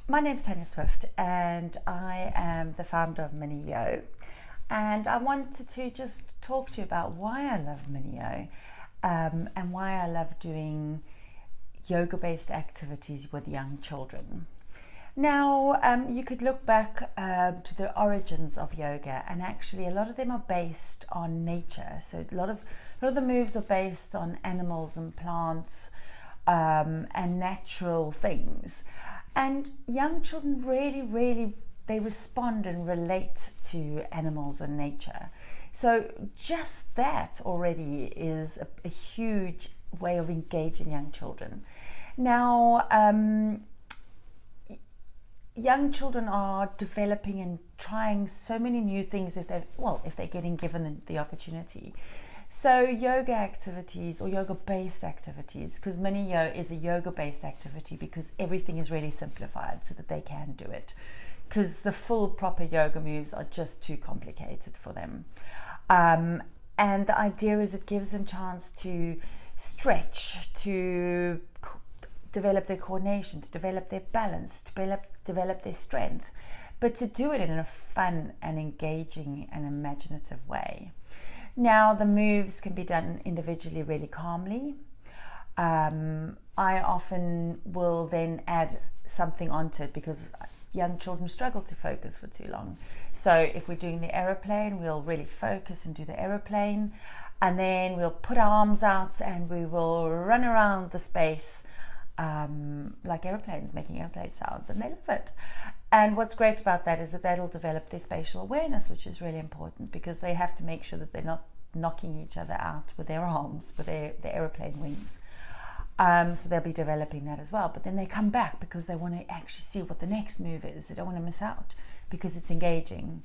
My name's Tanya Swift and I am the founder of Mini Yo, and I wanted to just talk to you about why I love Mini Yo and why I love doing yoga-based activities with young children. Now, you could look back to the origins of yoga, and actually a lot of them are based on nature. So a lot of the moves are based on animals and plants and natural things. And young children really, they respond and relate to animals and nature. So just that already is a huge way of engaging young children. Now, young children are developing and trying so many new things if they're getting given the opportunity. So yoga activities or yoga-based activities, because Mini Yo is a yoga-based activity because everything is really simplified so that they can do it, because the full proper yoga moves are just too complicated for them. And the idea is it gives them chance to stretch, to develop their coordination, to develop their balance, to develop their strength, but to do it in a fun and engaging and imaginative way. Now, the moves can be done individually really calmly. I often will then add something onto it because young children struggle to focus for too long. So if we're doing the aeroplane, we'll really focus and do the aeroplane, and then we'll put our arms out and we will run around the space like airplanes, making airplane sounds, and they love it. And what's great about that is that that'll develop their spatial awareness, which is really important because they have to make sure that they're not knocking each other out with their arms, with their airplane wings. So they'll be developing that as well. But then they come back because they want to actually see what the next move is. They don't want to miss out because it's engaging.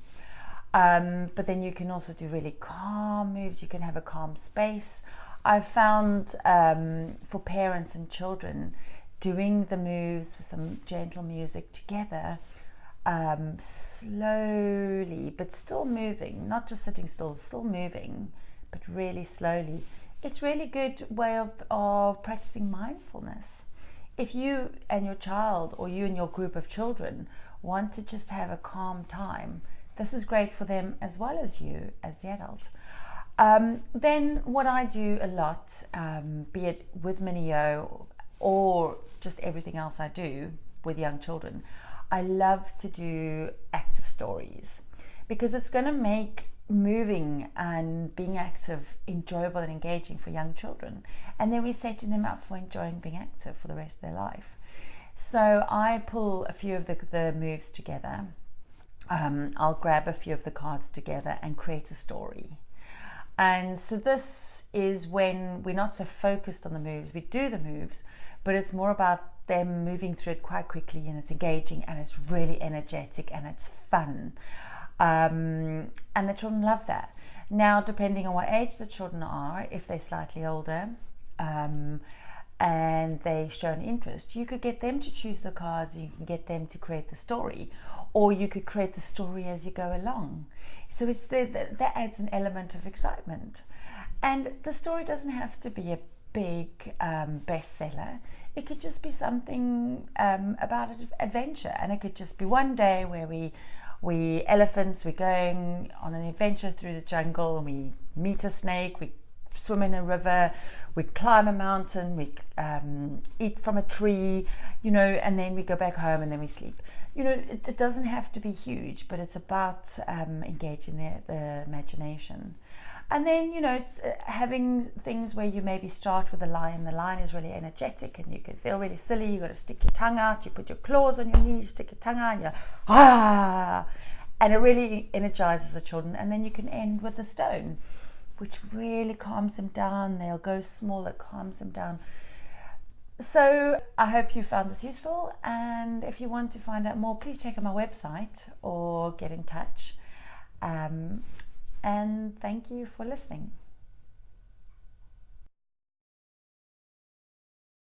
But then you can also do really calm moves. You can have a calm space. I've found for parents and children, doing the moves with some gentle music together, slowly but still moving, not just sitting still moving, but really slowly. It's really good way of practicing mindfulness. If you and your child, or you and your group of children, want to just have a calm time, this is great for them as well as you as the adult. Then what I do a lot, be it with Mini Yo or just everything else I do with young children, I love to do active stories because it's going to make moving and being active enjoyable and engaging for young children. And then we're setting them up for enjoying being active for the rest of their life. So I pull a few of the moves together. I'll grab a few of the cards together and create a story. And so this is when we're not so focused on the moves. We do the moves, but it's more about them moving through it quite quickly, and it's engaging and it's really energetic and it's fun. And the children love that. Now, depending on what age the children are, if they're slightly older and they show an interest, you could get them to choose the cards, you can get them to create the story, or you could create the story as you go along. So it's that adds an element of excitement. And the story doesn't have to be a big bestseller. It could just be something about adventure, and it could just be one day where we elephants, we're going on an adventure through the jungle and we meet a snake, we swim in a river, we climb a mountain, we eat from a tree, and then we go back home and then we sleep. It doesn't have to be huge, but it's about engaging the imagination. And then, it's having things where you maybe start with a lion. The lion is really energetic and you can feel really silly. You've got to stick your tongue out. You put your claws on your knees, stick your tongue out, and you're, and it really energizes the children. And then you can end with the stone, which really calms them down. They'll go small, it calms them down. So I hope you found this useful. And if you want to find out more, please check out my website or get in touch. And thank you for listening.